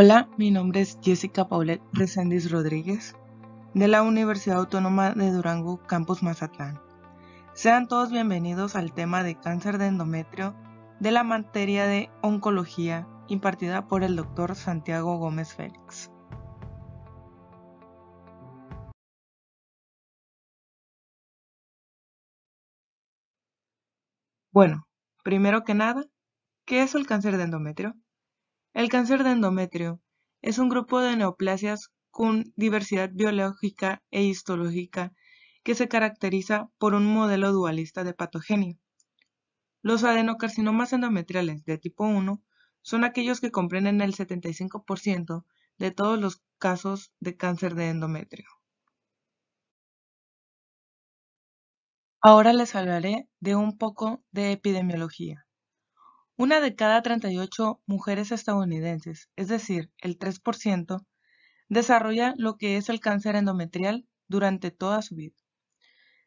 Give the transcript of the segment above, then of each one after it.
Hola, mi nombre es Jessica Paulette Reséndiz Rodríguez, de la Universidad Autónoma de Durango, Campus Mazatlán. Sean todos bienvenidos al tema de cáncer de endometrio de la materia de oncología impartida por el Dr. Santiago Gómez Félix. Bueno, primero que nada, ¿qué es el cáncer de endometrio? El cáncer de endometrio es un grupo de neoplasias con diversidad biológica e histológica que se caracteriza por un modelo dualista de patogenia. Los adenocarcinomas endometriales de tipo 1 son aquellos que comprenden el 75% de todos los casos de cáncer de endometrio. Ahora les hablaré de un poco de epidemiología. Una de cada 38 mujeres estadounidenses, es decir, el 3%, desarrolla lo que es el cáncer endometrial durante toda su vida.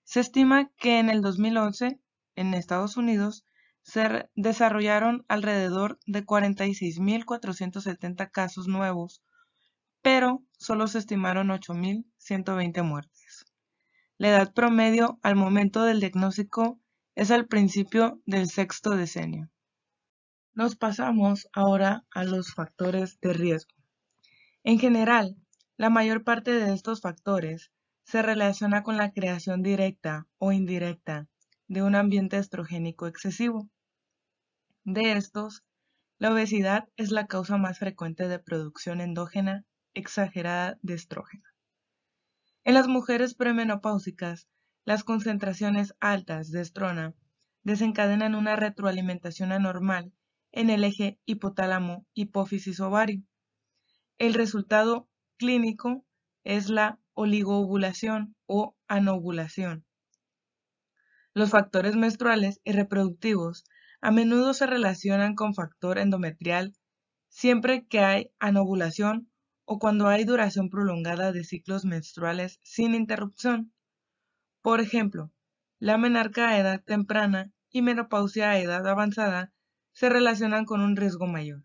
Se estima que en el 2011, en Estados Unidos, se desarrollaron alrededor de 46.470 casos nuevos, pero solo se estimaron 8.120 muertes. La edad promedio al momento del diagnóstico es al principio del sexto decenio. Nos pasamos ahora a los factores de riesgo. En general, la mayor parte de estos factores se relaciona con la creación directa o indirecta de un ambiente estrogénico excesivo. De estos, la obesidad es la causa más frecuente de producción endógena exagerada de estrógeno. En las mujeres premenopáusicas, las concentraciones altas de estrona desencadenan una retroalimentación anormal en el eje hipotálamo-hipófisis-ovario. El resultado clínico es la oligoovulación o anovulación. Los factores menstruales y reproductivos a menudo se relacionan con factor endometrial siempre que hay anovulación o cuando hay duración prolongada de ciclos menstruales sin interrupción. Por ejemplo, la menarca a edad temprana y menopausia a edad avanzada se relacionan con un riesgo mayor.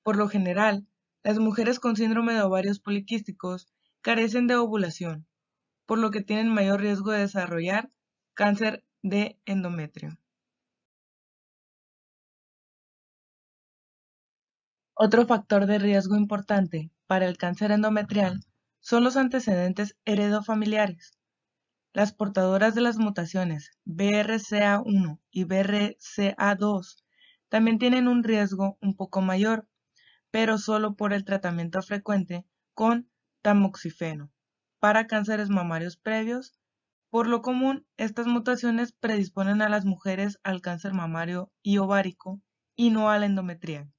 Por lo general, las mujeres con síndrome de ovarios poliquísticos carecen de ovulación, por lo que tienen mayor riesgo de desarrollar cáncer de endometrio. Otro factor de riesgo importante para el cáncer endometrial son los antecedentes heredofamiliares. Las portadoras de las mutaciones BRCA1 y BRCA2 también tienen un riesgo un poco mayor, pero solo por el tratamiento frecuente con tamoxifeno para cánceres mamarios previos. Por lo común, estas mutaciones predisponen a las mujeres al cáncer mamario y ovárico y no al endometrial.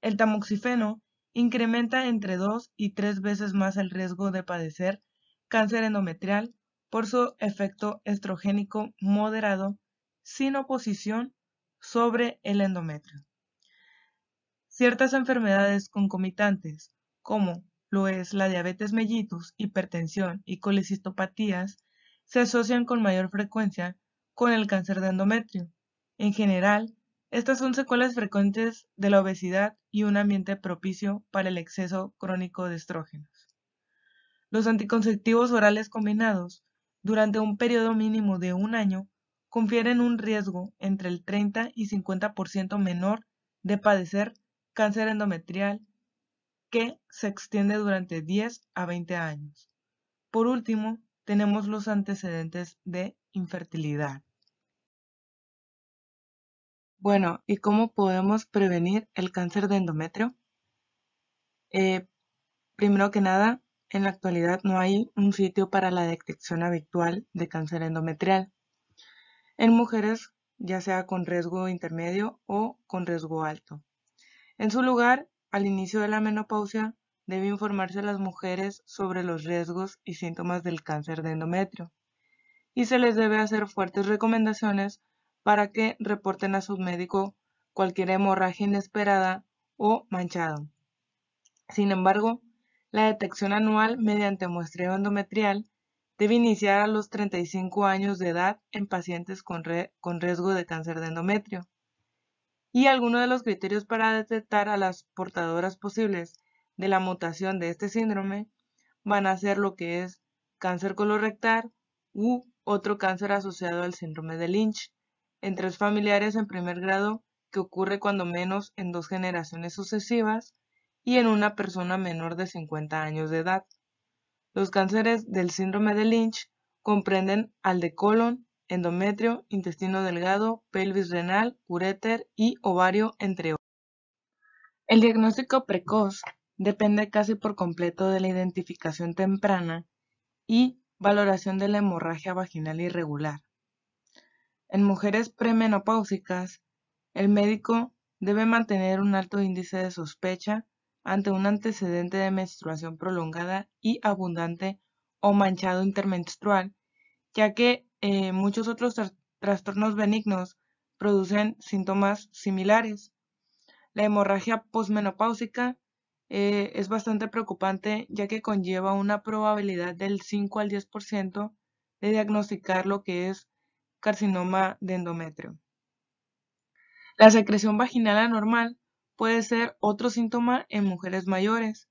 El tamoxifeno incrementa entre 2 y 3 veces más el riesgo de padecer cáncer endometrial por su efecto estrogénico moderado sin oposición sobre el endometrio. Ciertas enfermedades concomitantes, como lo es la diabetes mellitus, hipertensión y colecistopatías, se asocian con mayor frecuencia con el cáncer de endometrio. En general, estas son secuelas frecuentes de la obesidad y un ambiente propicio para el exceso crónico de estrógenos. Los anticonceptivos orales combinados, durante un periodo mínimo de un año, confieren un riesgo entre el 30 y 50% menor de padecer cáncer endometrial que se extiende durante 10 a 20 años. Por último, tenemos los antecedentes de infertilidad. Bueno, ¿y cómo podemos prevenir el cáncer de endometrio? Primero que nada, en la actualidad no hay un sitio para la detección habitual de cáncer endometrial en mujeres, ya sea con riesgo intermedio o con riesgo alto. En su lugar, al inicio de la menopausia, debe informarse a las mujeres sobre los riesgos y síntomas del cáncer de endometrio y se les debe hacer fuertes recomendaciones para que reporten a su médico cualquier hemorragia inesperada o manchado. Sin embargo, la detección anual mediante muestreo endometrial debe iniciar a los 35 años de edad en pacientes con riesgo de cáncer de endometrio. y algunos de los criterios para detectar a las portadoras posibles de la mutación de este síndrome van a ser lo que es cáncer colorectal u otro cáncer asociado al síndrome de Lynch en 3 familiares en primer grado, que ocurre cuando menos en 2 generaciones sucesivas y en una persona menor de 50 años de edad. Los cánceres del síndrome de Lynch comprenden al de colon, endometrio, intestino delgado, pelvis renal, uréter y ovario, entre otros. El diagnóstico precoz depende casi por completo de la identificación temprana y valoración de la hemorragia vaginal irregular. En mujeres premenopáusicas, el médico debe mantener un alto índice de sospecha ante un antecedente de menstruación prolongada y abundante o manchado intermenstrual, ya que muchos otros trastornos benignos producen síntomas similares. La hemorragia posmenopáusica es bastante preocupante, ya que conlleva una probabilidad del 5 al 10% de diagnosticar lo que es carcinoma de endometrio. La secreción vaginal anormal puede ser otro síntoma en mujeres mayores,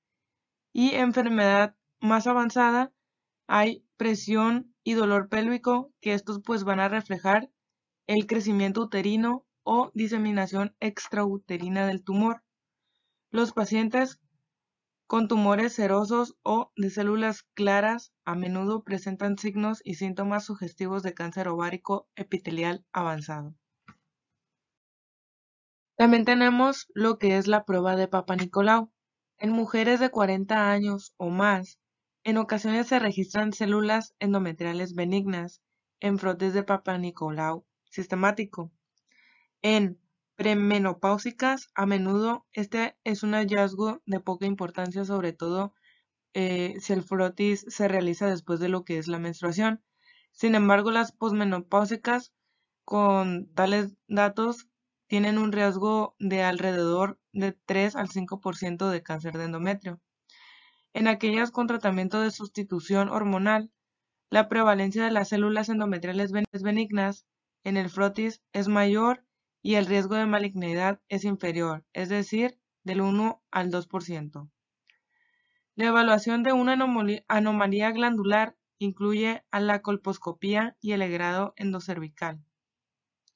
y enfermedad más avanzada hay presión y dolor pélvico, que estos pues van a reflejar el crecimiento uterino o diseminación extrauterina del tumor. Los pacientes con tumores serosos o de células claras a menudo presentan signos y síntomas sugestivos de cáncer ovárico epitelial avanzado. También tenemos lo que es la prueba de Papanicolau. En mujeres de 40 años o más, en ocasiones se registran células endometriales benignas en frotes de Papanicolau sistemático. En premenopáusicas, a menudo este es un hallazgo de poca importancia, sobre todo si el frotis se realiza después de lo que es la menstruación. Sin embargo, las posmenopáusicas con tales datos tienen un riesgo de alrededor de 3 al 5% de cáncer de endometrio. En aquellas con tratamiento de sustitución hormonal, la prevalencia de las células endometriales benignas en el frotis es mayor y el riesgo de malignidad es inferior, es decir, del 1 al 2%. La evaluación de una anomalía glandular incluye a la colposcopía y el legrado endocervical.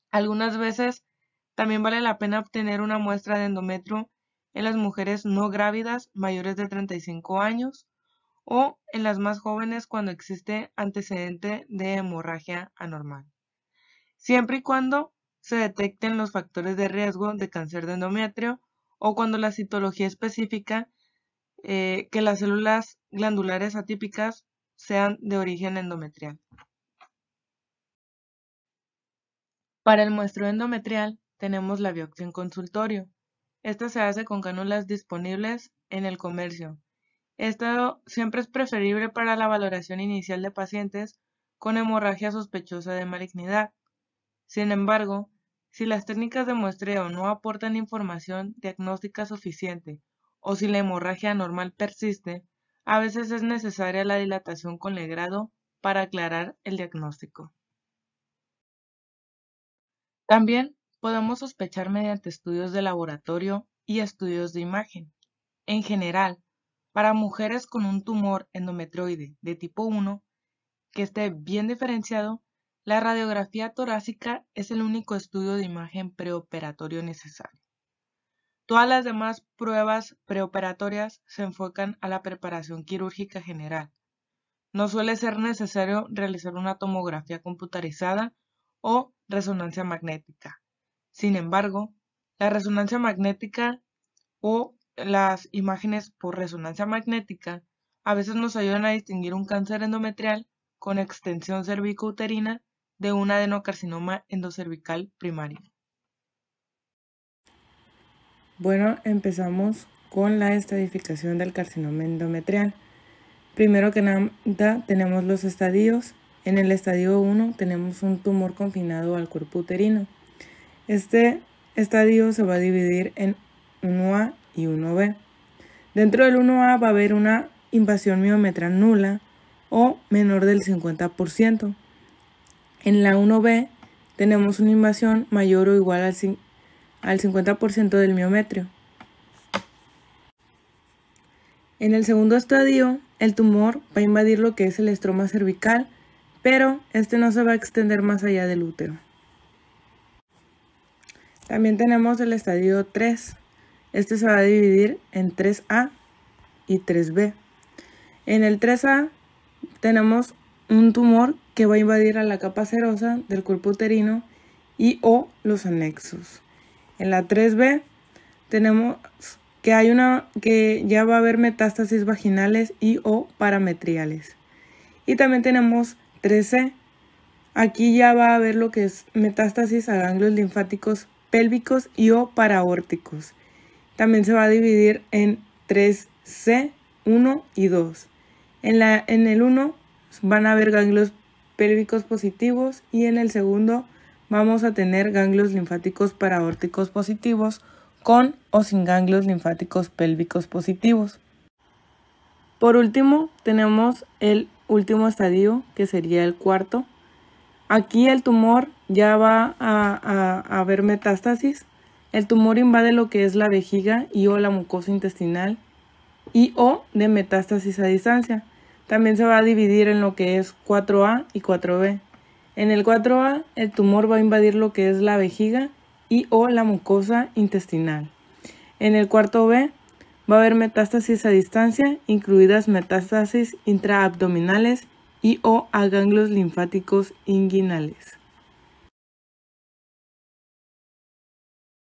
Algunas veces también vale la pena obtener una muestra de endometrio en las mujeres no grávidas mayores de 35 años o en las más jóvenes cuando existe antecedente de hemorragia anormal, siempre y cuando se detecten los factores de riesgo de cáncer de endometrio o cuando la citología específica que las células glandulares atípicas sean de origen endometrial. Para el muestreo endometrial tenemos la biopsia en consultorio. Esta se hace con cánulas disponibles en el comercio. Esto siempre es preferible para la valoración inicial de pacientes con hemorragia sospechosa de malignidad. Sin embargo, si las técnicas de muestreo no aportan información diagnóstica suficiente o si la hemorragia anormal persiste, a veces es necesaria la dilatación con legrado para aclarar el diagnóstico. También podemos sospechar mediante estudios de laboratorio y estudios de imagen. En general, para mujeres con un tumor endometrioide de tipo 1 que esté bien diferenciado, la radiografía torácica es el único estudio de imagen preoperatorio necesario. Todas las demás pruebas preoperatorias se enfocan a la preparación quirúrgica general. No suele ser necesario realizar una tomografía computarizada o resonancia magnética. Sin embargo, la resonancia magnética o las imágenes por resonancia magnética a veces nos ayudan a distinguir un cáncer endometrial con extensión cervicouterina de un adenocarcinoma endocervical primario. Bueno, empezamos con la estadificación del carcinoma endometrial. Primero que nada tenemos los estadios. En el estadio 1 tenemos un tumor confinado al cuerpo uterino. Este estadio se va a dividir en 1A y 1B. Dentro del 1A va a haber una invasión miometral nula o menor del 50%. En la 1B tenemos una invasión mayor o igual al 50% del miometrio. En el segundo estadio, el tumor va a invadir lo que es el estroma cervical, pero este no se va a extender más allá del útero. También tenemos el estadio 3. Este se va a dividir en 3A y 3B. En el 3A tenemos un tumor que va a invadir a la capa serosa del cuerpo uterino y o los anexos. En la 3B tenemos que ya va a haber metástasis vaginales y o parametriales. Y también tenemos 3C. Aquí ya va a haber lo que es metástasis a ganglios linfáticos pélvicos y o paraórticos. También se va a dividir en 3C, 1 y 2. En el 1 van a haber ganglios pélvicos positivos y en el segundo vamos a tener ganglios linfáticos paraórticos positivos con o sin ganglios linfáticos pélvicos positivos. Por último, tenemos el último estadio, que sería el cuarto. Aquí el tumor ya va a haber metástasis. El tumor invade lo que es la vejiga y o la mucosa intestinal y o de metástasis a distancia. También se va a dividir en lo que es 4A y 4B. En el 4A el tumor va a invadir lo que es la vejiga y o la mucosa intestinal. En el cuarto B va a haber metástasis a distancia, incluidas metástasis intraabdominales y o a ganglios linfáticos inguinales.